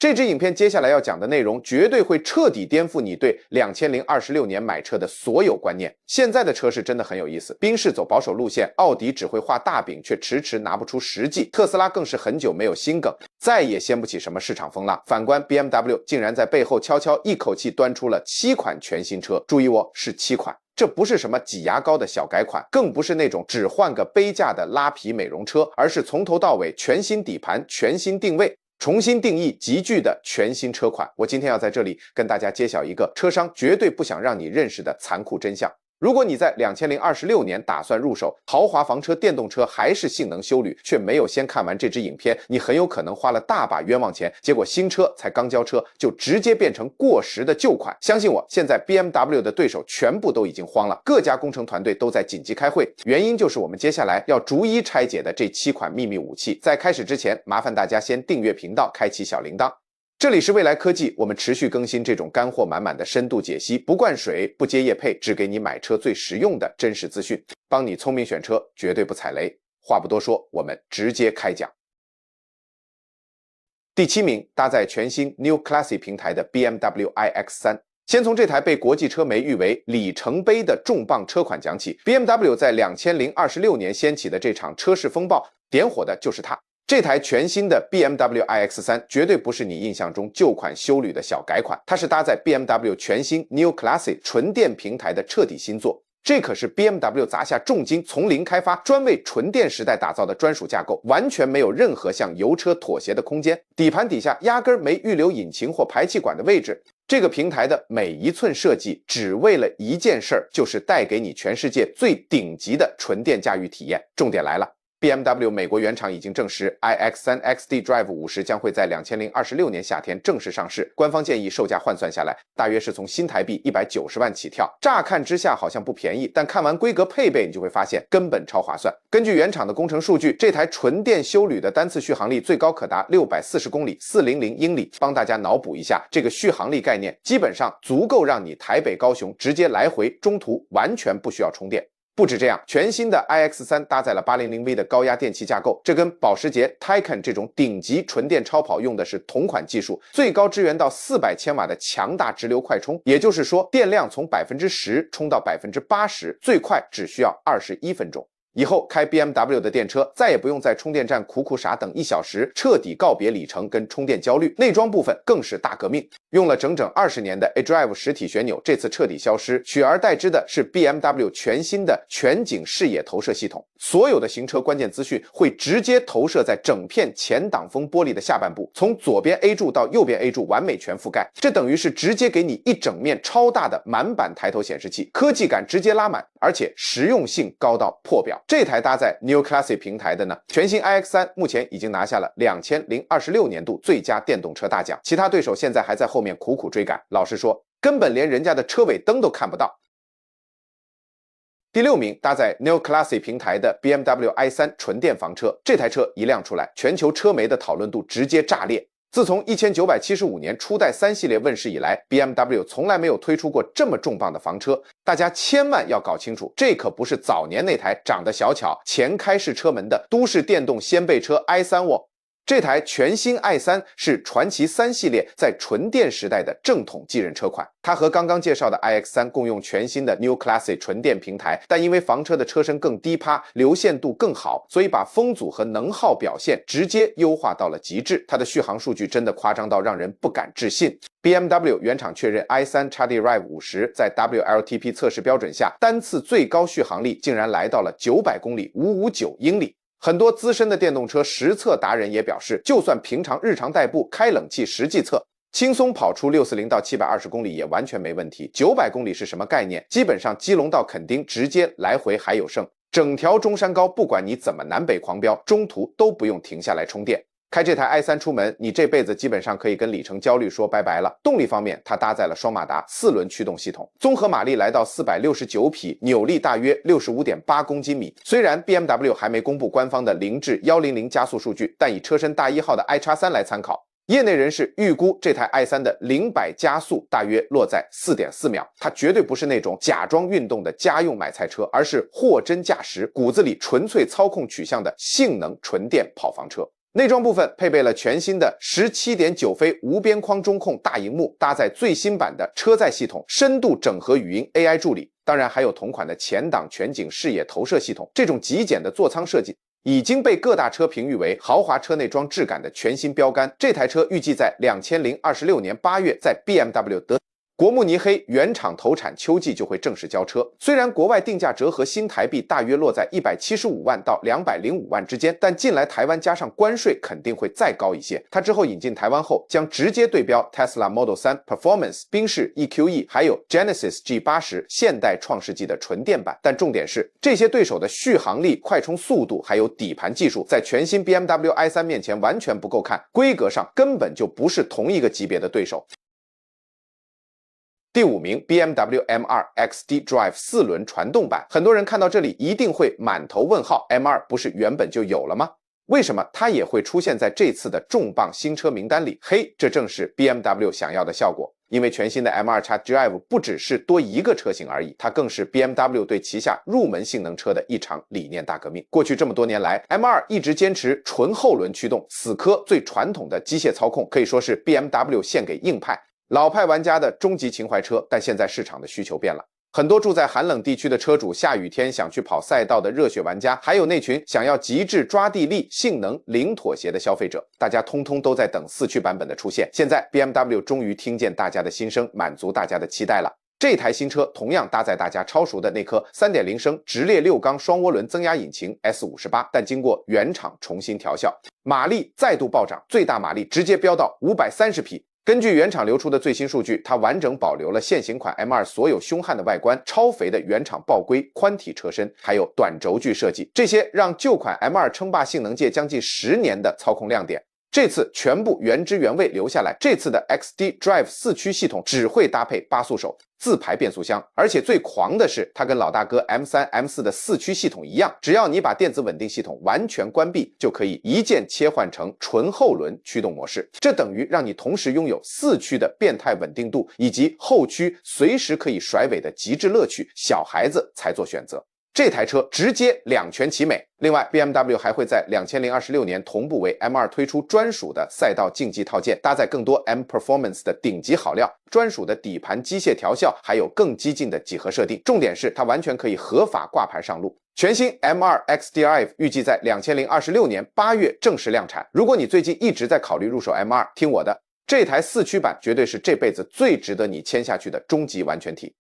這支影片接下來要講的內容絕對會徹底顛覆你對2026年買車的所有觀念。現在的車是真的很有意思，賓士走保守路線，奧迪只會畫大餅卻遲遲拿不出實際，特斯拉更是很久沒有新梗，再也掀不起什麼市場風浪。反觀 BMW 竟然在背後悄悄一口气端出了7款全新車，注意哦，是7款。这不是什么挤牙膏的小改款，更不是那种只换个杯架的拉皮美容车，而是从头到尾全新底盘、全新定位、重新定义集聚的全新車款。我今天要在这里跟大家揭晓一个车商绝对不想让你认识的残酷真相。如果你在2026年打算入手豪华房车、電動車還是性能休旅，卻沒有先看完這支影片，你很有可能花了大把冤枉錢，結果新車才剛交車就直接變成過時的舊款。相信我，現在 BMW 的對手全部都已經慌了，各家工程團隊都在緊急開會，原因就是我們接下來要逐一拆解的這7款秘密武器。在開始之前，麻煩大家先訂閱頻道，開啟小鈴鐺。這裡是未來科技，我們持續更新這種乾貨滿滿的深度解析，不灌水，不接業配，只給你買車最實用的真實資訊，幫你聰明選車，絕對不踩雷。話不多說，我們直接開講。第7名，搭載全新 New Classic 平台的 BMW iX3。先從這台被國際車媒譽為里程碑的重磅車款講起。BMW 在2026年掀起的這場車市風暴，點火的就是它。這台全新的 BMW iX3 絕對不是你印象中舊款休旅的小改款，它是搭載 BMW 全新 New Classic 純電平台的徹底新作。這可是 BMW 砸下重金從零開發，專為純電時代打造的專屬架構，完全沒有任何向油車妥協的空間。底盤底下壓根沒預留引擎或排氣管的位置。這個平台的每一寸設計只為了一件事兒，就是帶給你全世界最頂級的純電駕馭體驗。重點來了。BMW 美國原廠已經證實 iX3 XD-Drive 50將會在2026年夏天正式上市，官方建議售價換算下來大約是從新台幣190萬起跳。乍看之下好像不便宜，但看完規格配備你就會發現根本超划算。根據原廠的工程數據，這台純電休旅的單次續航力最高可達640公里400英里。幫大家腦補一下，這個續航力概念基本上足夠讓你台北高雄直接來回，中途完全不需要充電。不止這樣，全新的 iX3 搭載了 800V 的高壓電氣架構，這跟保時捷 Taycan 這種頂級純電超跑用的是同款技術，最高支援到400千瓦的強大直流快充，也就是說電量從10%充到80%，最快只需要21分鐘。以後開 BMW 的電車再也不用在充電站苦苦傻等1小時，徹底告別里程跟充電焦慮。內裝部分更是大革命，用了整整20年的 iDrive 實體旋鈕這次徹底消失，取而代之的是 BMW 全新的全景視野投射系統。所有的行車關鍵資訊會直接投射在整片前擋風玻璃的下半部，從左邊 A 柱到右邊 A 柱完美全覆蓋，這等於是直接給你一整面超大的滿版抬頭顯示器，科技感直接拉滿，而且實用性高到破表。這台搭載 New Classic 平台的呢，全新 iX3 目前已經拿下了2026年度最佳電動車大獎，其他對手現在還在後面苦苦追趕，老實說根本連人家的車尾燈都看不到。第6名，搭載 New Classic 平台的 BMW i3 純電房車，這台車一亮出來，全球車媒的討論度直接炸裂。自從1975年初代3系列問世以來 ，BMW 從來沒有推出過這麼重磅的房車。大家千萬要搞清楚，這可不是早年那台長得小巧、前開式車門的都市電動掀背車 i3 哦。這台全新 i3 是傳祺3系列在純電時代的正統繼任車款，它和剛剛介紹的 iX3 共用全新的 New Classic 純電平台，但因為房車的車身更低趴，流線度更好，所以把風阻和能耗表現直接優化到了極致。它的續航數據真的誇張到讓人不敢置信。BMW 原廠確認 i3 XD-Drive 50在 WLTP 測試標準下，單次最高續航力竟然來到了900公里559英里。很多資深的電動車實測達人也表示，就算平常日常代步開冷氣實際測，輕鬆跑出640到720公里也完全沒問題。900公里是什麼概念？基本上基隆到墾丁直接來回還有剩，整條中山高不管你怎麼南北狂飆，中途都不用停下來充電。開這台 i3 出門，你這輩子基本上可以跟里程焦慮說拜拜了。動力方面，它搭載了雙馬達4輪驅動系統，綜合馬力來到469匹，扭力大約65.8公斤米。雖然 BMW 還沒公布官方的0至100加速數據，但以車身大1號的 i-X3 來參考，業內人士預估這台 i3 的0-100加速大約落在4.4秒。它絕對不是那種假裝運動的家用買菜車，而是貨真價實，骨子裡純粹操控取向的性能純電跑房車。內裝部分配備了全新的17.9飛無邊框中控大螢幕，搭載最新版的車載系統，深度整合語音 AI 助理，當然還有同款的前擋全景視野投射系統。這種極簡的座艙設計已經被各大車評譽為豪華車內裝質感的全新標杆。這台車預計在2026年8月在 BMW 德國慕尼黑原廠投產，秋季就會正式交車。雖然國外定價折合新台幣大約落在175萬到205萬之間，但進來台灣加上關稅肯定會再高一些。它之後引進台灣後，將直接對標 Tesla Model 3 Performance、賓士 EQE， 還有 Genesis G80 現代創世紀的純電版。但重點是，這些對手的續航力、快充速度還有底盤技術，在全新 BMW i3 面前完全不夠看，規格上根本就不是同一個級別的對手。第5名 BMW M2 XD Drive 4輪傳動版，很多人看到這裡一定會滿頭問號 ，M2 不是原本就有了嗎？為什麼它也會出現在這次的重磅新車名單裡？嘿，這正是 BMW 想要的效果。因為全新的 M2X Drive 不只是多一個車型而已，它更是 BMW 對旗下入門性能車的一場理念大革命。過去這麼多年來 ，M2 一直堅持純後輪驅動，死磕最傳統的機械操控，可以說是 BMW 獻給硬派老派玩家的終極情懷車。但現在市場的需求變了，很多住在寒冷地區的車主，下雨天想去跑賽道的熱血玩家，還有那群想要極致抓地力、性能零妥協的消費者，大家通通都在等4驅版本的出現。現在 BMW 終於聽見大家的心聲，滿足大家的期待了。這台新車同樣搭載大家超熟的那顆 3.0 升直列6缸雙渦輪增壓引擎 S58， 但經過原廠重新調校，馬力再度暴漲，最大馬力直接飆到530匹。根據原廠流出的最新數据，它完整保留了現行款 M2 所有凶悍的外觀、超肥的原廠爆龜、寬體車身，還有短軸距設計，這些讓舊款 M2 稱霸性能界將近10年的操控亮點，這次全部原汁原味留下來。這次的 XD Drive 4驅系統只會搭配8速手自排變速箱，而且最狂的是，它跟老大哥 M3、M4 的4驅系統一樣，只要你把電子穩定系統完全關閉，就可以一鍵切換成純後輪驅動模式。這等於讓你同時擁有4驅的變態穩定度，以及後驅隨時可以甩尾的極致樂趣，小孩子才做選擇。這台車直接兩全其美。另外 BMW 還會在2026年同步為 M2 推出專屬的賽道競技套件，搭載更多 M Performance 的頂級好料，專屬的底盤機械調校，還有更激進的幾何設定。重點是它完全可以合法掛牌上路。全新 M2 XDrive 預計在2026年8月正式量產。如果你最近一直在考慮入手 M2， 聽我的，這台4驅版絕對是這輩子最值得你簽下去的終極完全體。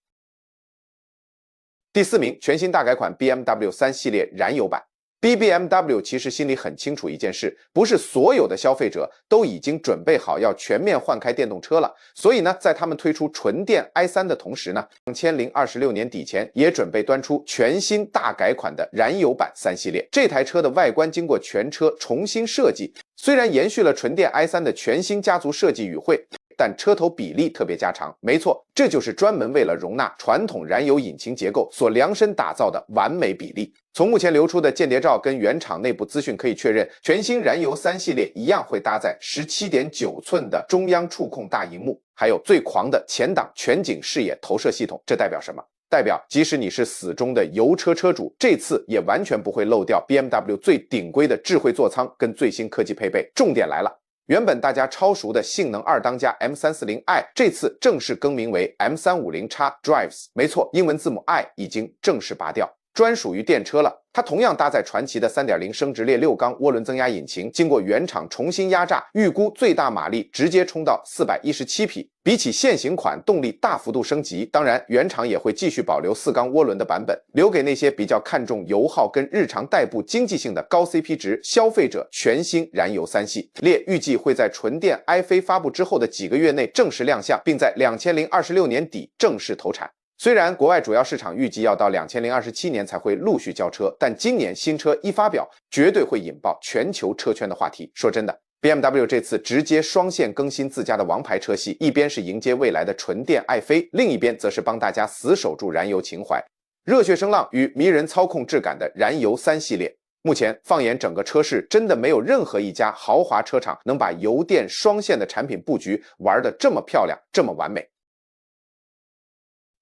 第4名，全新大改款 BMW 3系列燃油版。BMW 其實心裡很清楚一件事，不是所有的消費者都已經準備好要全面換開電動車了，所以呢，在他們推出純電 i3 的同時呢，2026年底前也準備端出全新大改款的燃油版3系列。這台車的外觀經過全車重新設計，雖然延續了純電 i3 的全新家族設計語彙，但車頭比例特別加長。沒錯，這就是專門為了容納傳統燃油引擎結構所量身打造的完美比例。從目前流出的間諜照跟原廠內部資訊可以確認，全新燃油3系列一樣會搭載 17.9 寸的中央觸控大螢幕，還有最狂的前擋全景視野投射系統。這代表什麼？代表即使你是死忠的油車車主，這次也完全不會漏掉 BMW 最頂規的智慧座艙跟最新科技配備。重點來了，原本大家超熟的性能二當家 M340i 這次正式更名為 M350X Drives。没錯，英文字母 I 已經正式拔掉，專屬於電車了。它同樣搭載傳奇的 3.0 升直列6缸渦輪增壓引擎，經過原廠重新壓榨，預估最大馬力直接衝到417匹，比起現行款動力大幅度升級。當然，原廠也會繼續保留4缸渦輪的版本，留給那些比較看重油耗跟日常代步經濟性的高 CP 值消費者。全新燃油3系列預計會在純電 i 飛發布之後的幾個月內正式亮相，並在2026年底正式投產。雖然國外主要市場預計要到2027年才會陸續交車，但今年新車一發表，絕對會引爆全球車圈的話題。說真的， BMW 這次直接雙線更新自家的王牌車系，一邊是迎接未來的純電愛飛，另一邊則是幫大家死守住燃油情懷。熱血聲浪與迷人操控質感的燃油3系列，目前放眼整個車市，真的沒有任何一家豪華車廠能把油電雙線的產品布局玩得這麼漂亮，這麼完美。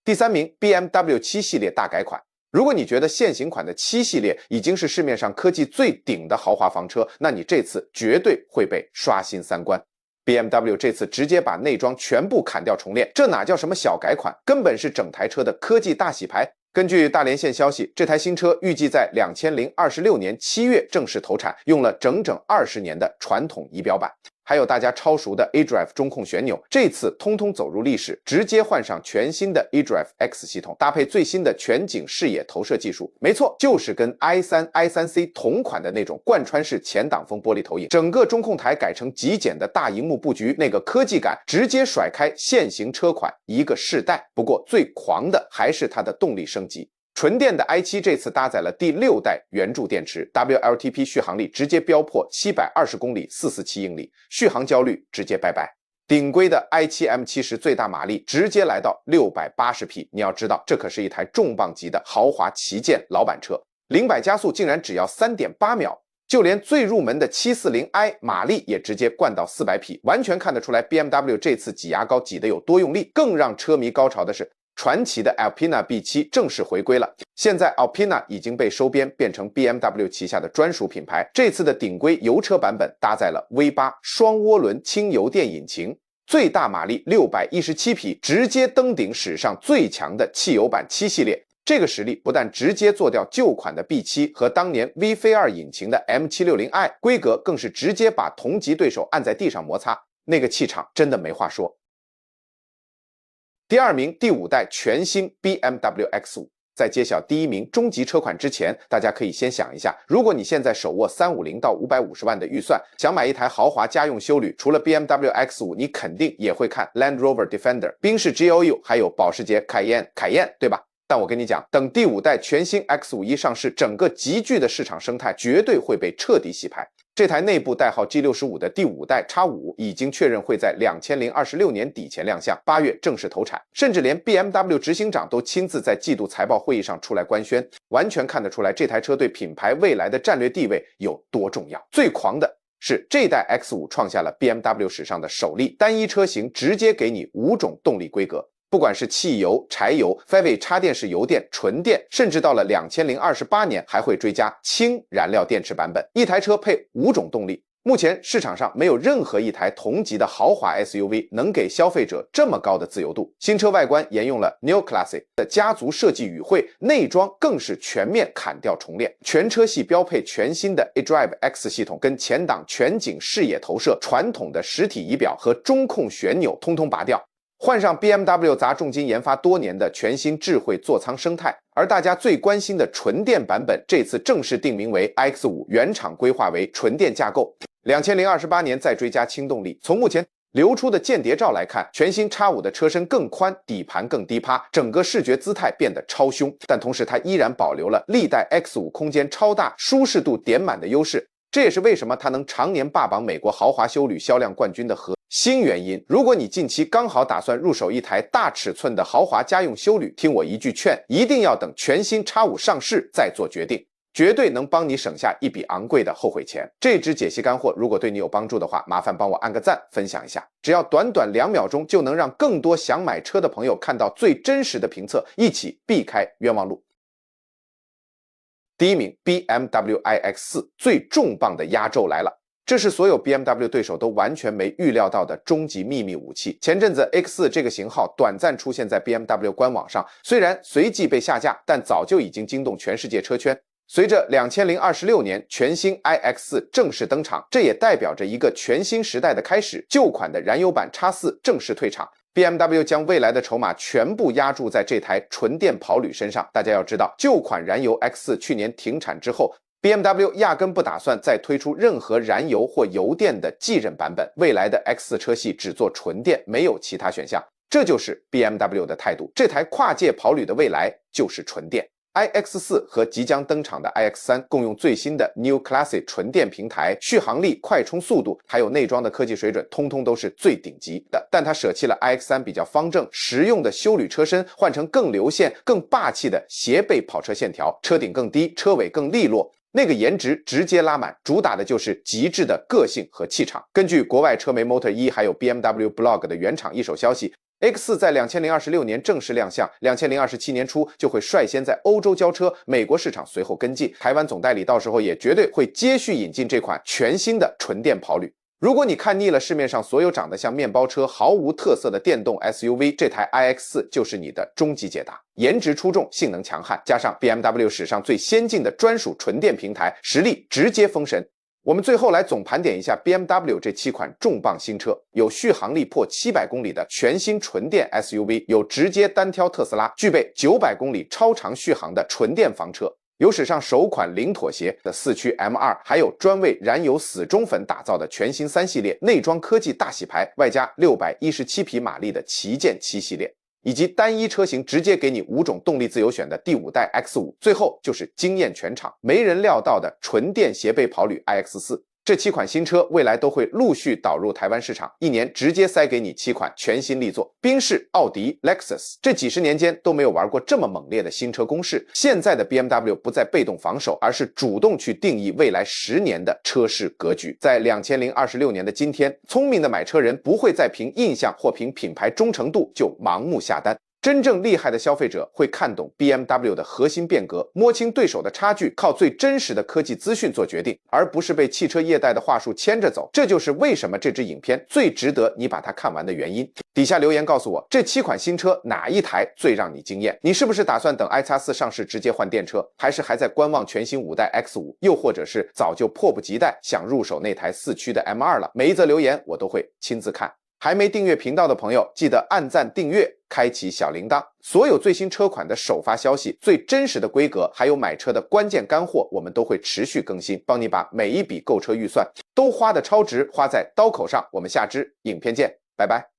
第3名 BMW 7系列大改款。如果你覺得現行款的7系列已經是市面上科技最頂的豪華房車，那你這次絕對會被刷新三觀。BMW 這次直接把內裝全部砍掉重練，這哪叫什麼小改款，根本是整台車的科技大洗牌。根據大連線消息，這台新車預計在2026年7月正式投產，用了整整20年的傳統儀表板。還有大家超熟的 eDrive 中控旋鈕，這次通通走入歷史，直接換上全新的 eDrive X 系統，搭配最新的全景视野投射技術。沒錯，就是跟 i3、i3C 同款的那種貫穿式前擋風玻璃投影，整個中控台改成極簡的大螢幕布局，那個科技感直接甩開現行車款一個世代。不過最狂的還是它的動力升級。純電的 i7 這次搭載了第6代圓柱電池 ，WLTP 續航力直接飆破720公里，447英里，續航焦慮直接拜拜。頂規的 i7 M70 最大馬力直接來到680匹，你要知道，這可是一台重磅級的豪華旗艦老板車，0-100加速竟然只要3.8秒，就連最入門的 740i 馬力也直接灌到400匹，完全看得出來 BMW 這次擠牙膏擠得有多用力。更讓車迷高潮的是，傳奇的 Alpina B7 正式回歸了。現在 Alpina 已經被收編變成 BMW 旗下的專屬品牌。這次的頂規油車版本搭載了 V8 雙渦輪輕油電引擎，最大馬力617匹，直接登頂史上最強的汽油版7系列。這個實力不但直接做掉舊款的 B7 和當年 V-2 引擎的 M760i， 規格更是直接把同級對手按在地上摩擦，那個氣場真的沒話說。第二名，第5代全新 BMW X5。在揭曉第一名中級車款之前，大家可以先想一下，如果你現在手握350到550萬的預算，想買一台豪華家用休旅，除了 BMW X5，你肯定也會看 Land Rover Defender、賓士 GLU， 還有保時捷凱宴，對吧？但我跟你講，等第5代全新 X5 一上市，整個集聚的市場生態絕對會被徹底洗牌。這台內部代號 G65 的第5代 X5 已經確認會在2026年底前亮相，8月正式投產，甚至連 BMW 執行長都親自在季度財報會議上出來官宣，完全看得出來這台車對品牌未來的戰略地位有多重要。最狂的是，這代 X5 創下了 BMW 史上的首例，單一車型直接給你5種動力規格。不管是汽油、柴油、5V 插電式油電、純電，甚至到了2028年還會追加氫燃料電池版本，一台車配5種動力。目前市場上沒有任何一台同級的豪華 SUV 能給消費者這麼高的自由度。新車外觀沿用了 Neoclassic 的家族設計語彙，內裝更是全面砍掉重練，全車系標配全新的 eDrive X 系統，跟前擋全景視野投射、傳統的實體儀表和中控旋鈕通通拔掉。換上 BMW 砸重金研發多年的全新智慧座艙生態，而大家最關心的純電版本這次正式定名為 iX5， 原廠規劃為純電架構，2028年再追加氫動力。從目前流出的間諜照來看，全新 X5 的車身更寬，底盤更低趴，整個視覺姿態變得超凶，但同時它依然保留了歷代 X5 空間超大、舒適度點滿的優勢。這也是為什麼它能常年霸榜美國豪華休旅銷量冠軍的核心原因。如果你近期剛好打算入手一台大尺寸的豪華家用休旅，聽我一句勸，一定要等全新 X5 上市再做決定，絕對能幫你省下一筆昂貴的後悔錢。這支解析乾貨如果對你有幫助的話，麻煩幫我按個讚，分享一下。只要短短2秒鐘，就能讓更多想買車的朋友看到最真實的評測，一起避開冤枉路。第一名 BMW iX4， 最重磅的壓軸來了，這是所有 BMW 對手都完全沒預料到的終極秘密武器。前陣子 X4 這個型號短暫出現在 BMW 官網上，雖然隨即被下架，但早就已經驚動全世界車圈。隨着2026年全新 iX4 正式登場，這也代表着一個全新時代的開始。舊款的燃油版 X4 正式退場。BMW 將未來的籌碼全部押注在這台純電跑旅身上。大家要知道，舊款燃油 X4 去年停產之後， BMW 壓根不打算再推出任何燃油或油電的继任版本。未来的 X4 車系只做純電，沒有其他選項。這就是 BMW 的態度。這台跨界跑旅的未來就是純電。iX4 和即將登場的 iX3 共用最新的 Neoclassic 純電平台，續航力、快充速度還有內裝的科技水準，通通都是最頂級的。但它捨棄了 iX3 比較方正實用的休旅車身，換成更流線、更霸氣的斜背跑車線條，車頂更低，車尾更利落。那個顏值直接拉滿，主打的就是極致的個性和氣場。根據國外車媒 Motor1 還有 BMW Blog 的原廠一手消息， X4 在2026年正式亮相，2027年初就会率先在歐洲交車，美國市場隨後跟進，台灣總代理到時候也絕對會接續引進這款全新的純電跑旅。如果你看膩了市面上所有長得像面包車、毫無特色的電動 SUV， 這台 iX4 就是你的終極解答。顏值出眾，性能強悍，加上 BMW 史上最先進的專屬純電平台，實力直接封神。我們最後來總盤點一下 BMW 這7款重磅新車，有續航力破700公里的全新純電 SUV， 有直接單挑特斯拉，具備900公里超長續航的純電房車，有史上首款零妥協的4驅 M2， 還有專為燃油死忠粉打造的全新3系列內裝科技大洗牌，外加617匹馬力的旗艦7系列。以及單一車型直接給你5種动力自由選的第5代 X5， 最後就是驚豔全場沒人料到的純電斜背跑旅 iX4。這7款新車未來都會陸續導入台灣市場，一年直接塞給你7款全新力作。賓士、奧迪、Lexus 這幾十年間都沒有玩過這麼猛烈的新車攻勢。現在的 BMW 不再被動防守，而是主動去定義未來10年的車市格局。在2026年的今天，聰明的買車人不會再憑印象或憑品牌忠誠度就盲目下單。真正厲害的消費者會看懂 BMW 的核心變革，摸清對手的差距，靠最真實的科技資訊做決定，而不是被汽車業代的話術牽着走。這就是為什麼這支影片最值得你把它看完的原因。底下留言告訴我，這7款新車哪一台最讓你驚豔？你是不是打算等 iX4 上市直接換電車，還是還在觀望全新5代 X5， 又或者是早就迫不及待想入手那台4驅的 M2 了？每一則留言我都會親自看。還沒訂閱頻道的朋友，記得按讚訂閱，開啟小鈴鐺。所有最新車款的首發消息、最真實的規格，還有買車的關鍵乾貨，我們都會持續更新，幫你把每一筆購車預算都花得超值，花在刀口上。我們下支影片見，拜拜。